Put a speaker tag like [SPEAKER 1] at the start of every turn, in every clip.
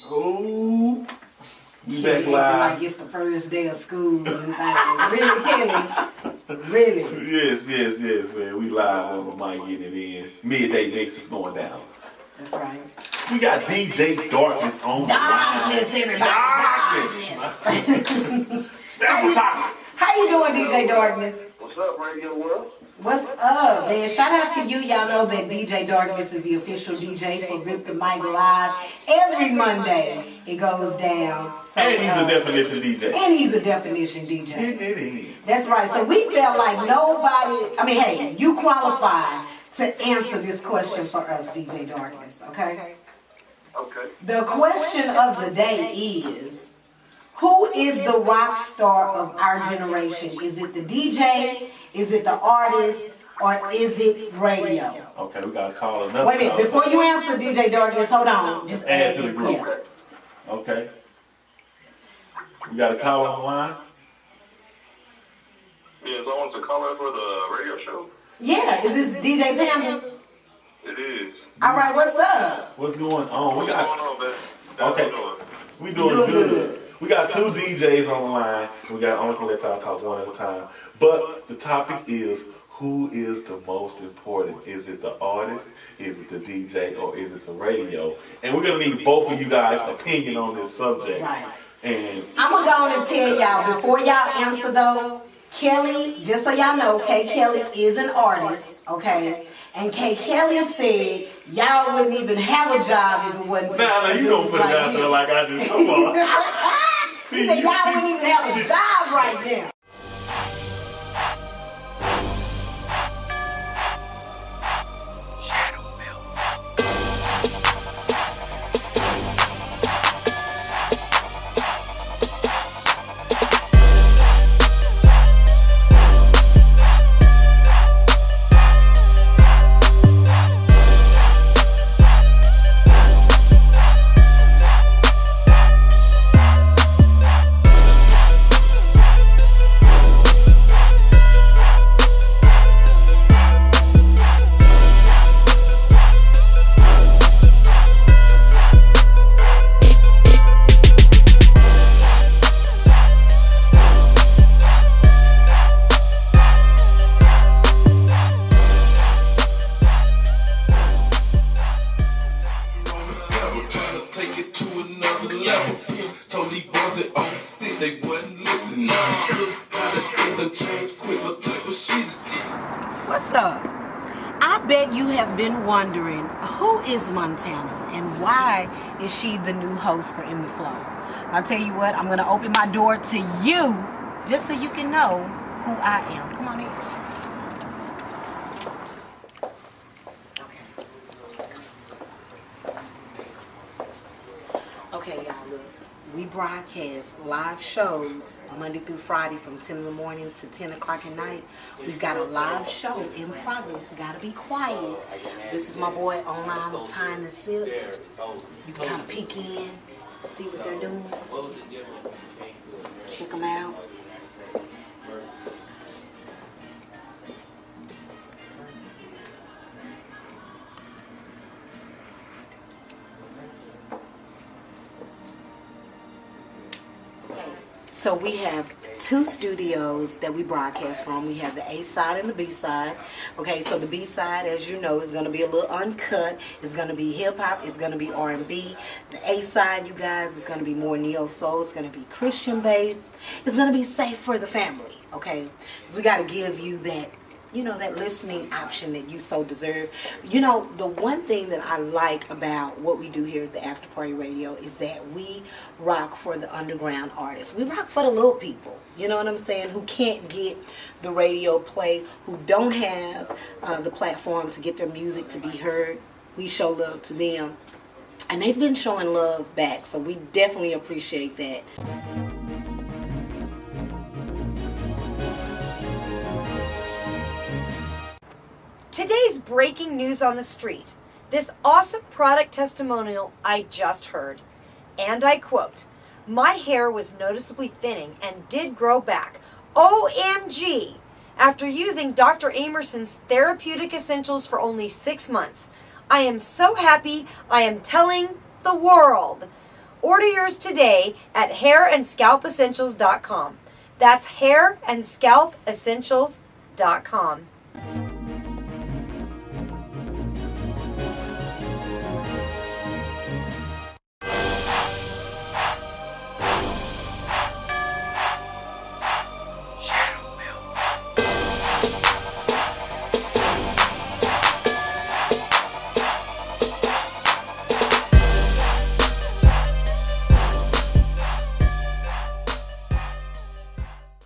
[SPEAKER 1] Oh,
[SPEAKER 2] you back live. Like it's the first day of school and things. Really, Kenny? Really?
[SPEAKER 1] Yes, man. We live on the mic getting it in. Midday mix is going down.
[SPEAKER 2] That's right.
[SPEAKER 1] We got DJ Darkness on the line.
[SPEAKER 2] Darkness, everybody.
[SPEAKER 1] Darkness. Special topic.
[SPEAKER 2] How you doing, DJ Darkness?
[SPEAKER 3] What's up, Radio World?
[SPEAKER 2] What's up, man? Shout out to you. Y'all know that DJ Darkness is the official DJ for Rip the Mic Live. Every Monday it goes down. So,
[SPEAKER 1] and he's a definition DJ.
[SPEAKER 2] And he's a definition DJ. That's right. So we felt like nobody, hey, you qualify to answer this question for us, DJ Darkness, okay?
[SPEAKER 3] Okay.
[SPEAKER 2] The question of the day is, who is the rock star of our generation? Is it the DJ? Is it the artist? Or is it radio?
[SPEAKER 1] Okay, we got to call another.
[SPEAKER 2] Wait a minute, before you answer DJ Darkness, hold on. Just
[SPEAKER 1] add to the group.
[SPEAKER 2] Yeah.
[SPEAKER 1] Okay. We got a call on the line?
[SPEAKER 3] Yeah, someone's a caller for the radio show?
[SPEAKER 2] Yeah, is this DJ Panda?
[SPEAKER 3] It is.
[SPEAKER 2] All right, what's up?
[SPEAKER 1] What's going on?
[SPEAKER 3] What's going on, man?
[SPEAKER 1] Okay. We doing good. We got two DJs on the line. We got only can let y'all talk one at a time. But the topic is, who is the most important? Is it the artist? Is it the DJ? Or is it the radio? And we're gonna need both of you guys' opinion on this subject.
[SPEAKER 2] Right.
[SPEAKER 1] And
[SPEAKER 2] I'm gonna go on and tell y'all before y'all answer though. Kelly, just so y'all know, Kay Kelly is an artist, okay? And Kay Kelly said y'all wouldn't even have a job if it wasn't.
[SPEAKER 1] Nah, you gonna put it out there like I do. Come on.
[SPEAKER 2] She said y'all wouldn't even have a job right now. What's up? I bet you have been wondering, who is Montana and why is she the new host for In the Flow? I'll tell you what, I'm going to open my door to you just so you can know who I am. Come on in. Okay, y'all, look. We broadcast live shows Monday through Friday from 10 in the morning to 10 o'clock at night. We've got a live show in progress. We got to be quiet. This is my boy online with Time and Sips. You can kind of peek in, see what they're doing. Check them out. So we have two studios that we broadcast from. We have the A side and the B side. Okay, so the B side, as you know, is going to be a little uncut. It's going to be hip hop. It's going to be R&B. The A side, you guys, is going to be more neo soul. It's going to be Christian based. It's going to be safe for the family. Okay, because we got to give you that, you know, that listening option that you so deserve. You know, the one thing that I like about what we do here at the AfterParty Radio is that we rock for the underground artists. We rock for the little people, you know what I'm saying, who can't get the radio play, who don't have the platform to get their music to be heard. We show love to them, and they've been showing love back, so we definitely appreciate that.
[SPEAKER 4] Today's breaking news on the street. This awesome product testimonial I just heard. And I quote, "My hair was noticeably thinning and did grow back. OMG! After using Dr. Amerson's therapeutic essentials for only 6 months. I am so happy I am telling the world." Order yours today at hairandscalpessentials.com. That's hairandscalpessentials.com.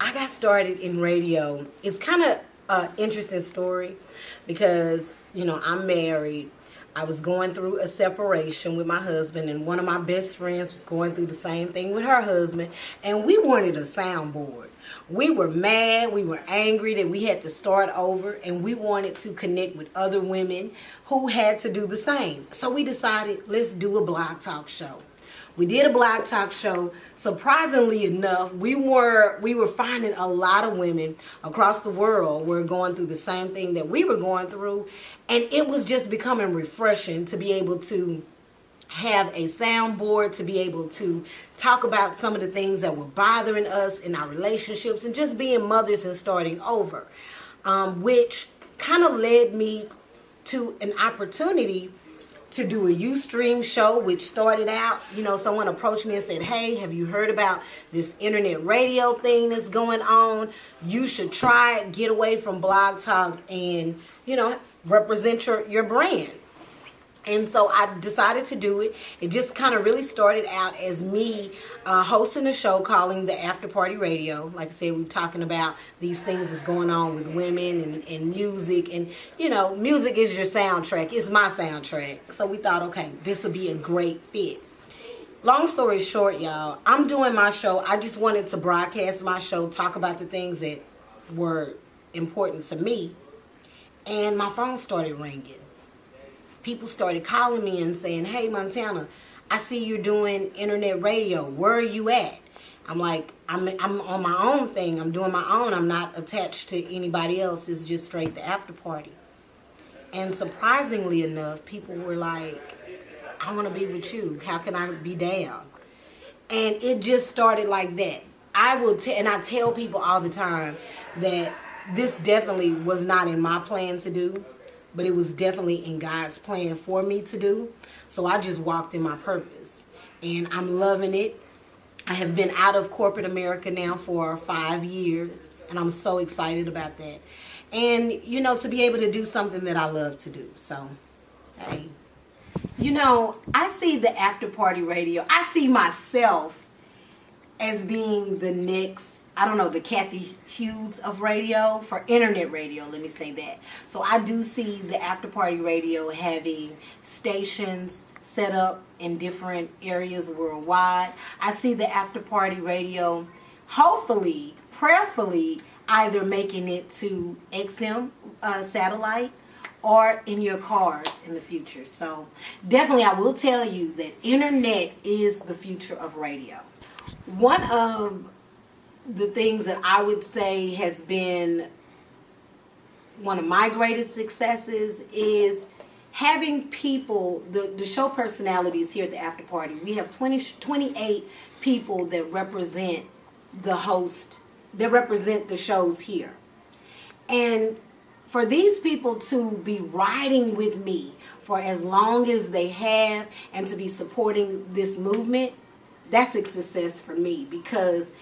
[SPEAKER 2] I got started in radio. It's kind of an interesting story because, you know, I'm married. I was going through a separation with my husband, and one of my best friends was going through the same thing with her husband, and we wanted a soundboard. We were mad, we were angry that we had to start over, and we wanted to connect with other women who had to do the same. So we decided, let's do a blog talk show. We did a blog talk show. Surprisingly enough, we were finding a lot of women across the world were going through the same thing that we were going through, and it was just becoming refreshing to be able to have a soundboard, to be able to talk about some of the things that were bothering us in our relationships and just being mothers and starting over, which kind of led me to an opportunity to do a Ustream show, which started out, you know, someone approached me and said, hey, have you heard about this internet radio thing that's going on? You should try it, get away from Blog Talk and, you know, represent your brand. And so I decided to do it. It just kind of really started out as me hosting a show calling the AfterParty Radio. Like I said, we were talking about these things that's going on with women and music. And, you know, music is your soundtrack. It's my soundtrack. So we thought, okay, this would be a great fit. Long story short, y'all, I'm doing my show. I just wanted to broadcast my show, talk about the things that were important to me. And my phone started ringing. People started calling me and saying, hey, Montana, I see you're doing internet radio. Where are you at? I'm like, I'm on my own thing. I'm doing my own. I'm not attached to anybody else. It's just straight the after party. And surprisingly enough, people were like, I want to be with you. How can I be down? And it just started like that. And I tell people all the time that this definitely was not in my plan to do, but it was definitely in God's plan for me to do. So I just walked in my purpose, and I'm loving it. I have been out of corporate America now for 5 years, and I'm so excited about that. And, you know, to be able to do something that I love to do. So, hey, you know, I see the AfterParty Radio. I see myself as being the next, I don't know, the Kathy Hughes of radio, for internet radio, let me say that. So I do see the AfterParty Radio having stations set up in different areas worldwide. I see the AfterParty Radio, hopefully, prayerfully, either making it to XM satellite or in your cars in the future. So definitely I will tell you that internet is the future of radio. One of the things that I would say has been one of my greatest successes is having people, the show personalities here at the After Party. We have 28 people that represent the host, that represent the shows here. And for these people to be riding with me for as long as they have and to be supporting this movement, that's a success for me, because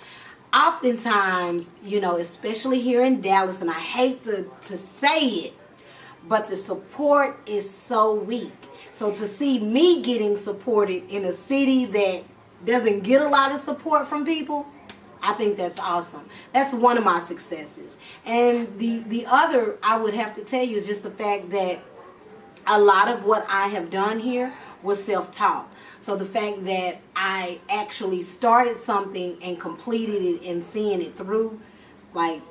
[SPEAKER 2] oftentimes, you know, especially here in Dallas, and I hate to say it, but the support is so weak. So to see me getting supported in a city that doesn't get a lot of support from people, I think that's awesome. That's one of my successes. And the other, I would have to tell you, is just the fact that a lot of what I have done here was self-taught. So the fact that I actually started something and completed it and seeing it through, like,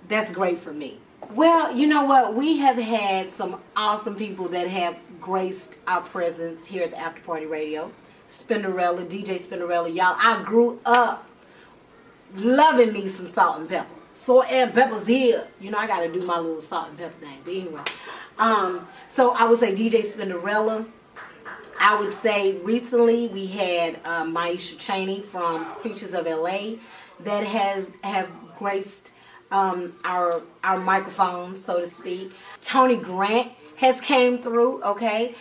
[SPEAKER 2] that's great for me. Well, you know what? We have had some awesome people that have graced our presence here at the After Party Radio. Spinderella, DJ Spinderella, y'all, I grew up loving me some salt and pepper. Salt and pepper's here. You know, I gotta do my little salt and pepper thing. But anyway, so I would say DJ Spinderella. I would say recently we had Maisha Cheney from Preachers of LA that have graced our microphone, so to speak. Tony Grant has came through, okay?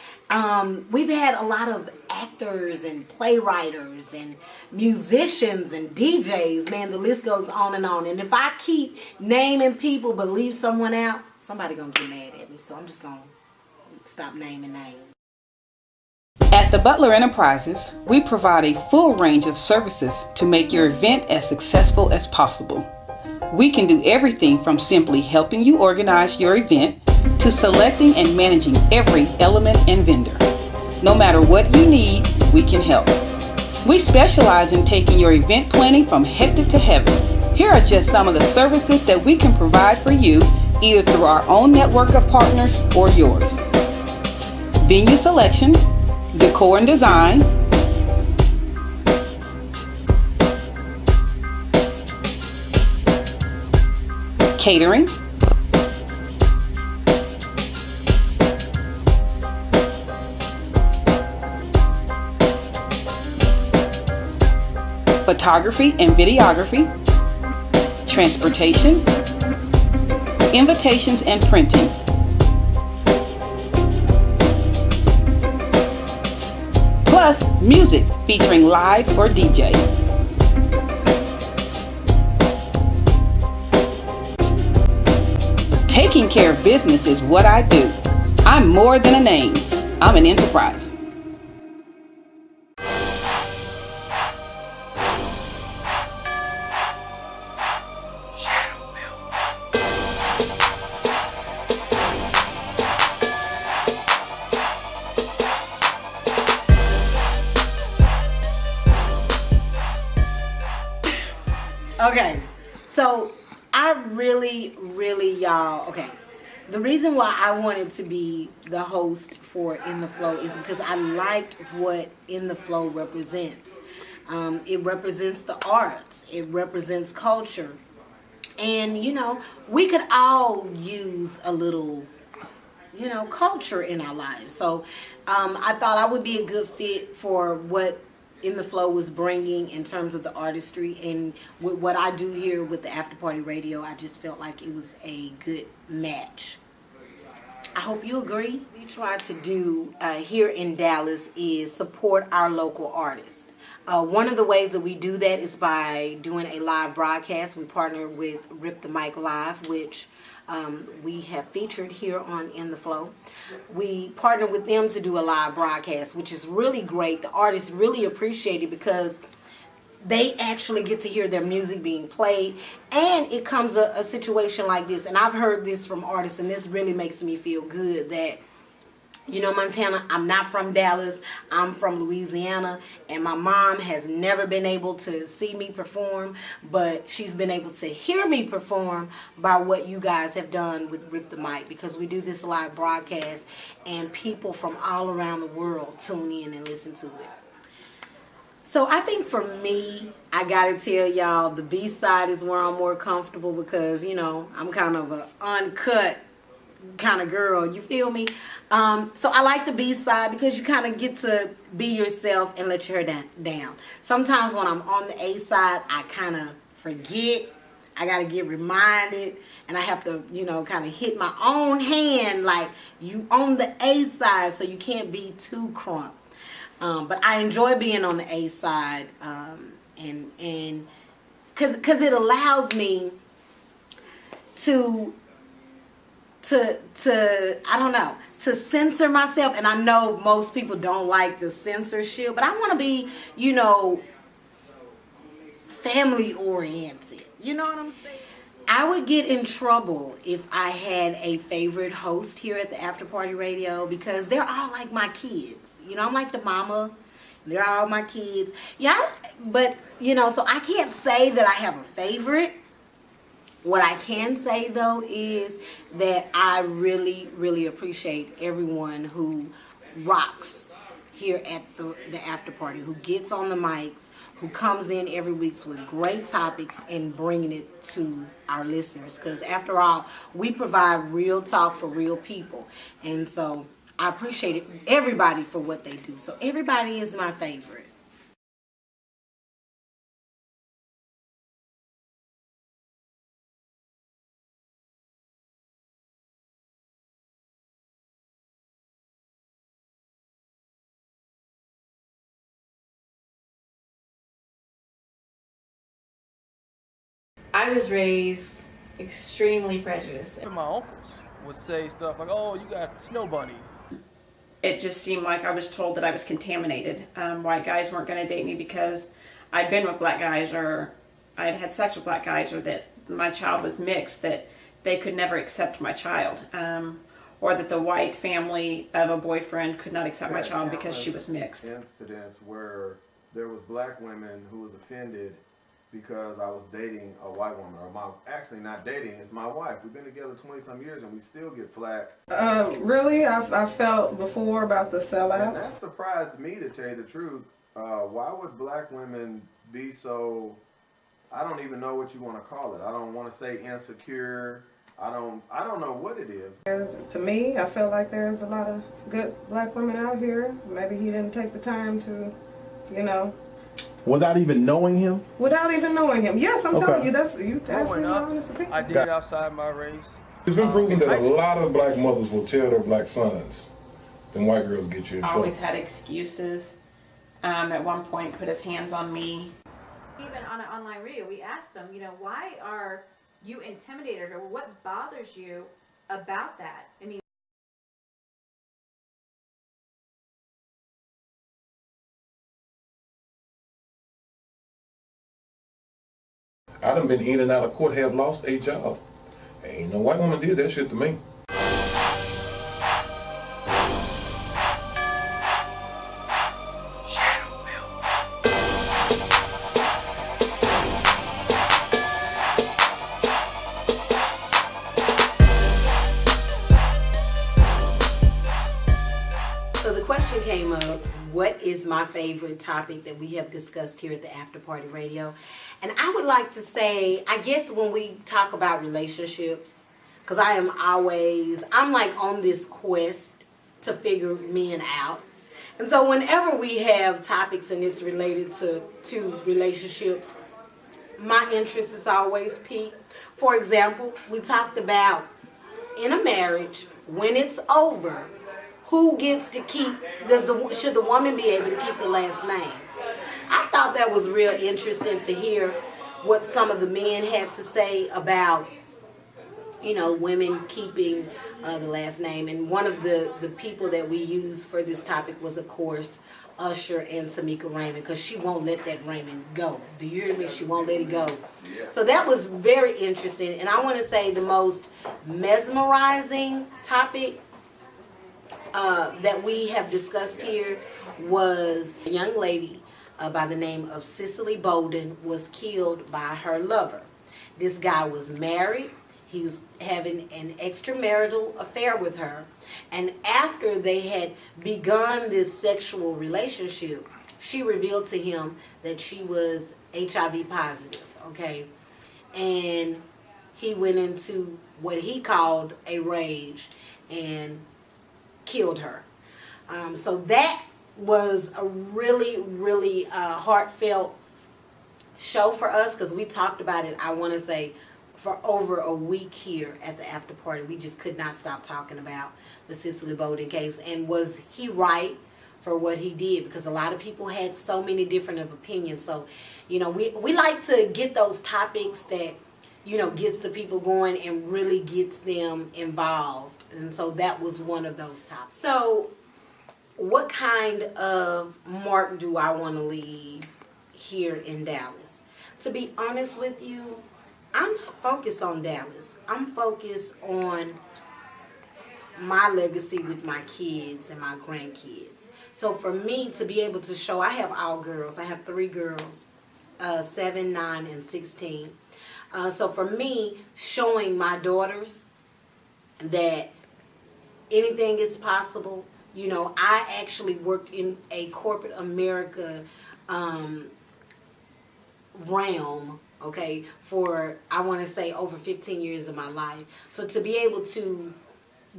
[SPEAKER 2] We've had a lot of actors and playwriters and musicians and DJs. Man, the list goes on. And if I keep naming people but leave someone out, somebody gonna get mad at me. So I'm just gonna stop naming names.
[SPEAKER 5] At the Butler Enterprises, we provide a full range of services to make your event as successful as possible. We can do everything from simply helping you organize your event to selecting and managing every element and vendor. No matter what you need, we can help. We specialize in taking your event planning from hectic to heaven. Here are just some of the services that we can provide for you, either through our own network of partners or yours. Venue selection, decor and design, catering, photography and videography, transportation, invitations and printing, plus music featuring live or DJ. Taking care of business is what I do. I'm more than a name. I'm an enterprise.
[SPEAKER 2] Okay, so I really, y'all, okay. The reason why I wanted to be the host for In the Flow is because I liked what In the Flow represents. It represents the arts. It represents culture. And, you know, we could all use a little, you know, culture in our lives. So I thought I would be a good fit for what In the Flow was bringing in terms of the artistry, and with what I do here with the AfterParty Radio, I just felt like it was a good match. I hope you agree. We try to do here in Dallas is support our local artists. One of the ways that we do that is by doing a live broadcast. We partner with Rip the Mic Live, which we have featured here on In the Flow. We partner with them to do a live broadcast, which is really great. The artists really appreciate it because they actually get to hear their music being played, and it comes a situation like this, and I've heard this from artists, and this really makes me feel good that, you know, Montana, I'm not from Dallas, I'm from Louisiana, and my mom has never been able to see me perform, but she's been able to hear me perform by what you guys have done with Rip the Mic, because we do this live broadcast, and people from all around the world tune in and listen to it. So I think for me, I gotta tell y'all, the B-side is where I'm more comfortable because, you know, I'm kind of an uncut kind of girl, you feel me? So I like the B-side because you kind of get to be yourself and let your hair down. Sometimes when I'm on the A-side, I kind of forget. I got to get reminded, and I have to, you know, kind of hit my own hand like you on the A-side, so you can't be too crunk. But I enjoy being on the A-side, and because it allows me to I don't know, to censor myself. And I know most people don't like the censorship, but I want to be, you know, family oriented. You know what I'm saying? I would get in trouble if I had a favorite host here at the AfterParty Radio because they're all like my kids. You know, I'm like the mama. They're all my kids. Yeah, but, you know, so I can't say that I have a favorite. What I can say, though, is that I really, really appreciate everyone who rocks here at the after party, who gets on the mics, who comes in every week with great topics and bringing it to our listeners. Because after all, we provide real talk for real people. And so I appreciate everybody for what they do. So everybody is my favorite.
[SPEAKER 6] I was raised extremely prejudiced.
[SPEAKER 7] My uncles would say stuff like, "Oh, you got snow bunny."
[SPEAKER 8] It just seemed like I was told that I was contaminated. White guys weren't going to date me because I'd been with black guys, or I'd had sex with black guys, or that my child was mixed, that they could never accept my child, or that the white family of a boyfriend could not accept my child because she was mixed.
[SPEAKER 9] Incidents where there was black women who was offended because I was dating a white woman, or actually not dating, it's my wife. We've been together 20-some years and we still get flack.
[SPEAKER 10] Really, I felt before about the sellout.
[SPEAKER 9] And that surprised me, to tell you the truth. Why would black women be so, I don't even know what you want to call it. I don't want to say insecure. I don't know what it is.
[SPEAKER 10] To me, I feel like there's a lot of good black women out here. Maybe he didn't take the time to,
[SPEAKER 11] Without even knowing him?
[SPEAKER 10] Without even knowing him. Yes, I'm telling you, that's me honest opinion.
[SPEAKER 7] I did outside my race.
[SPEAKER 11] It's been proven that a lot of black mothers will tell their black sons, then white girls get you in
[SPEAKER 8] I
[SPEAKER 11] trouble.
[SPEAKER 8] always had excuses. At one point, put his hands on me.
[SPEAKER 12] Even on an online radio, we asked them, why are you intimidated, or what bothers you about that? I mean,
[SPEAKER 11] I done been in and out of court, have lost a job. Ain't no white woman did that shit to me.
[SPEAKER 2] So the question came up, what is my favorite topic that we have discussed here at the AfterParty Radio? And I would like to say, I guess when we talk about relationships, because I'm like on this quest to figure men out. And so whenever we have topics and it's related to relationships, my interest is always piqued. For example, we talked about in a marriage, when it's over, who gets to keep, should the woman be able to keep the last name? I thought that was real interesting to hear what some of the men had to say about, women keeping the last name. And one of the people that we used for this topic was, of course, Usher and Tamika Raymond, because she won't let that Raymond go. Do you hear me? She won't let it go. So that was very interesting. And I want to say the most mesmerizing topic that we have discussed here was a young lady by the name of Cicely Bolden was killed by her lover. This guy was married. He was having an extramarital affair with her. And after they had begun this sexual relationship, she revealed to him that she was HIV positive, okay? And he went into what he called a rage and killed her. So that was a really, really heartfelt show for us, because we talked about it, I want to say, for over a week here at the after party. We just could not stop talking about the Cicely Bolden case. And was he right for what he did? Because a lot of people had so many different of opinions. So, we like to get those topics that, gets the people going and really gets them involved. And so that was one of those topics. So what kind of mark do I want to leave here in Dallas? To be honest with you, I'm not focused on Dallas. I'm focused on my legacy with my kids and my grandkids. So for me to be able to show, I have all girls. I have 3 girls, 7, 9, and 16. So for me, showing my daughters that anything is possible. I actually worked in a corporate America realm, okay, for, I want to say, over 15 years of my life. So to be able to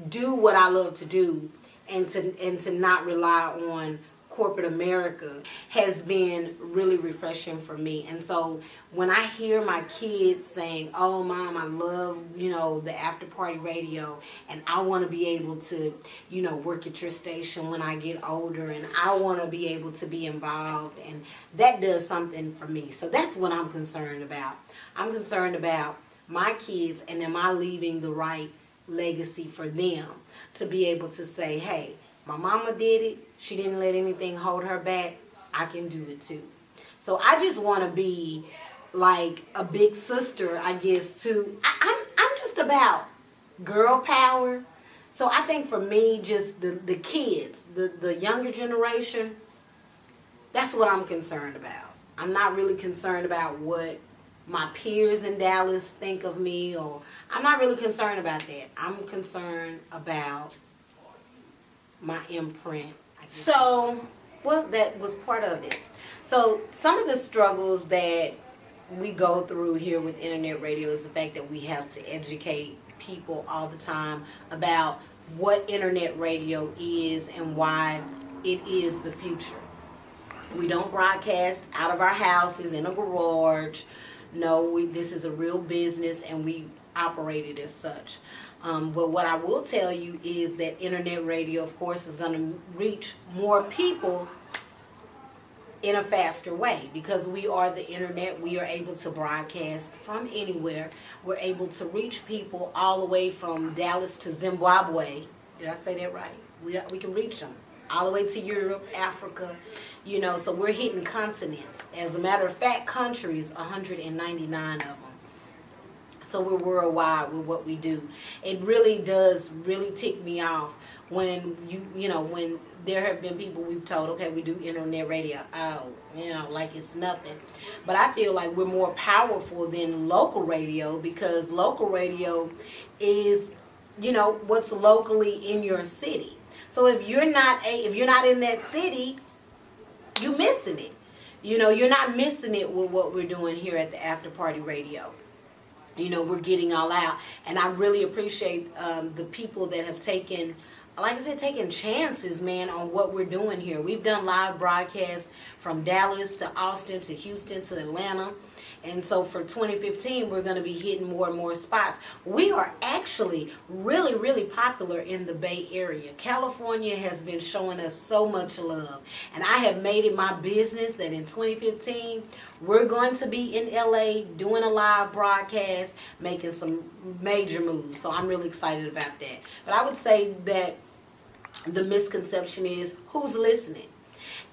[SPEAKER 2] do what I love to do and to not rely on corporate America has been really refreshing for me. And so when I hear my kids saying, "Oh, Mom, I love, the AfterParty Radio, and I want to be able to, work at your station when I get older, and I want to be able to be involved," and that does something for me. So that's what I'm concerned about. I'm concerned about my kids, and am I leaving the right legacy for them to be able to say, "Hey, my mama did it. She didn't let anything hold her back. I can do it too." So I just want to be like a big sister, I guess, too. I'm just about girl power. So I think for me, just the kids, the younger generation, that's what I'm concerned about. I'm not really concerned about what my peers in Dallas think of me, or I'm not really concerned about that. I'm concerned about my imprint. So, well, that was part of it. So some of the struggles that we go through here with internet radio is the fact that we have to educate people all the time about what internet radio is and why it is the future. We don't broadcast out of our houses in a garage. No, this is a real business, and we operate it as such. But what I will tell you is that internet radio, of course, is going to reach more people in a faster way, because we are the internet. We are able to broadcast from anywhere. We're able to reach people all the way from Dallas to Zimbabwe. Did I say that right? We can reach them all the way to Europe, Africa, so we're hitting continents. As a matter of fact, countries, 199 of them. So we're worldwide with what we do. It really does tick me off when when there have been people we've told, okay, we do internet radio. Oh, like it's nothing. But I feel like we're more powerful than local radio, because local radio is, what's locally in your city. So if you're not in that city, you're missing it. You're not missing it with what we're doing here at the AfterParty Radio. We're getting all out. And I really appreciate the people that have taken, like I said, taking chances, man, on what we're doing here. We've done live broadcasts from Dallas to Austin to Houston to Atlanta. And so for 2015, we're going to be hitting more and more spots. We are actually really, really popular in the Bay Area. California has been showing us so much love. And I have made it my business that in 2015, we're going to be in LA doing a live broadcast, making some major moves. So I'm really excited about that. But I would say that the misconception is, who's listening?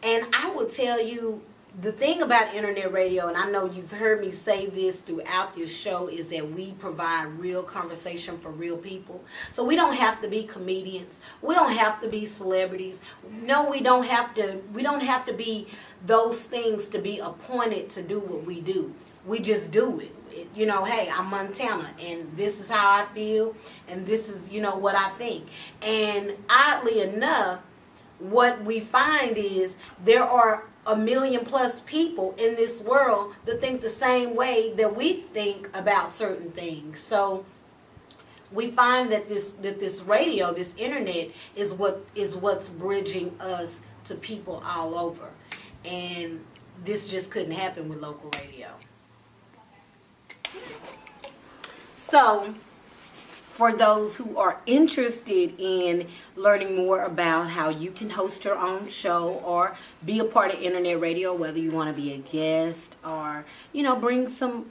[SPEAKER 2] And I will tell you, the thing about internet radio, and I know you've heard me say this throughout this show, is that we provide real conversation for real people. So we don't have to be comedians. We don't have to be celebrities. No, we don't have to be those things to be appointed to do what we do. We just do it. Hey, I'm Montana, and this is how I feel, and this is, what I think. And oddly enough, what we find is there are 1 million plus people in this world that think the same way that we think about certain things. So we find that this radio, this internet, is what's bridging us to people all over. And this just couldn't happen with local radio. So for those who are interested in learning more about how you can host your own show or be a part of internet radio, whether you want to be a guest or bring some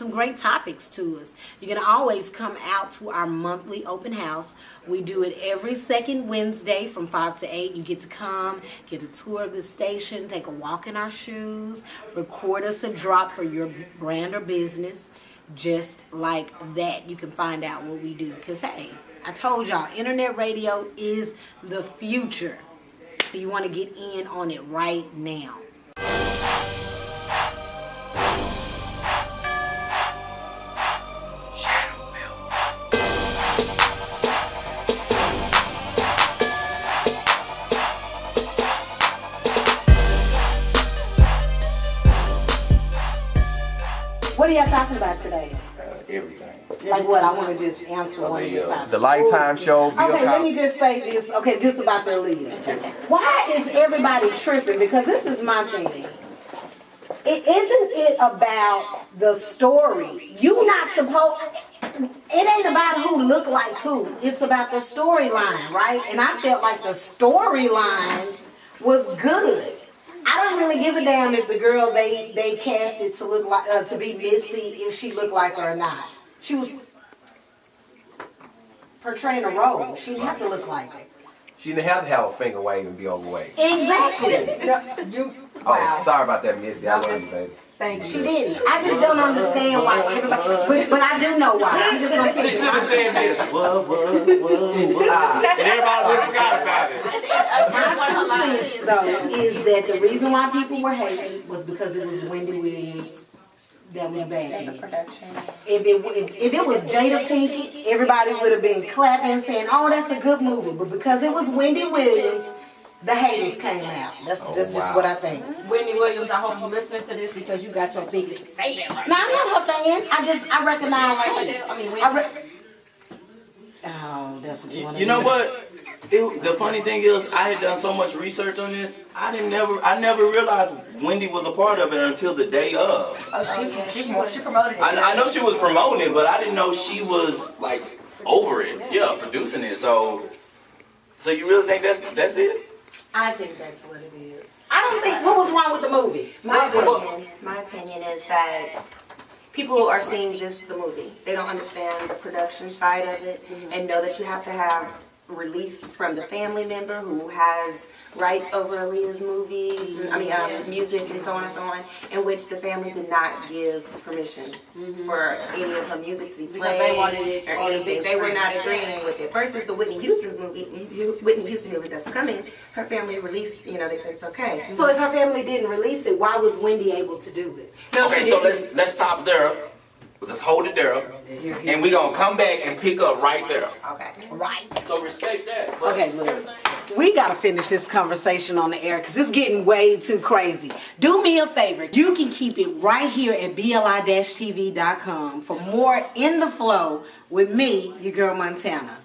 [SPEAKER 2] great topics to us, you can always come out to our monthly open house. We do it every second Wednesday from 5 to 8. You get to come, get a tour of the station, take a walk in our shoes, record us a drop for your brand or business. Just like that, you can find out what we do. Because, hey, I told y'all, internet radio is the future. So you want to get in on it right now. What are y'all talking about today?
[SPEAKER 13] everything.
[SPEAKER 2] Like what? I want to just answer one of the topics.
[SPEAKER 13] The Lifetime show.
[SPEAKER 2] Okay, let me just say this. Okay, just about the Aaliyah. Why is everybody tripping? Because this is my thing. Isn't it about the story? You not supposed. It ain't about who look like who. It's about the storyline, right? And I felt like the storyline was good. I don't really give a damn if the girl they casted to look like to be Missy, if she looked like her or not. She was portraying a role. She didn't have to look like her.
[SPEAKER 13] She didn't have to have a finger wave and be overweight.
[SPEAKER 2] Exactly.
[SPEAKER 13] Oh, sorry about that, Missy. I love you, baby.
[SPEAKER 2] Thank you. She didn't. I just don't understand why everybody. But I do know why. I'm just gonna tell you.
[SPEAKER 13] She should have said this. And everybody forgot about it.
[SPEAKER 2] My 2 cents though is that the reason why people were hating was because it was Wendy Williams that was bad.
[SPEAKER 14] That's a production.
[SPEAKER 2] If it was Jada Pinkett, everybody would have been clapping saying, "Oh, that's a good movie." But because it was Wendy Williams, the haters came out. That's just what I think.
[SPEAKER 14] Wendy Williams, I hope you're listening to this because you got your biggest fan right
[SPEAKER 2] No, I'm not her fan. I recognize her.
[SPEAKER 14] I mean,
[SPEAKER 2] oh, that's what you want to
[SPEAKER 15] You know what? The funny thing is, I had done so much research on this. I never realized Wendy was a part of it until the day of.
[SPEAKER 14] She promoted it.
[SPEAKER 15] I know she was promoting it, but I didn't know she was like over it. Yeah, producing it. So you really think that's it?
[SPEAKER 2] I think that's what it is. I don't think. What was wrong with the movie?
[SPEAKER 14] My opinion is that people are seeing just the movie. They don't understand the production side of it and know that you have to have release from the family member who has rights over Aaliyah's movies, music and so on and so on, in which the family did not give permission for any of her music to be played they wanted it or anything. They were not agreeing with it. Versus the Whitney Houston movie that's coming, her family released, they said it's okay.
[SPEAKER 2] So if her family didn't release it, why was Wendy able to do it?
[SPEAKER 15] Okay, so let's stop there. Let's hold it there, and we're gonna come back and pick up right there.
[SPEAKER 14] Okay.
[SPEAKER 2] Right.
[SPEAKER 15] So respect that.
[SPEAKER 2] Okay, look. We gotta finish this conversation on the air because it's getting way too crazy. Do me a favor. You can keep it right here at BLI-TV.com for more In the Flow with me, your girl Montana.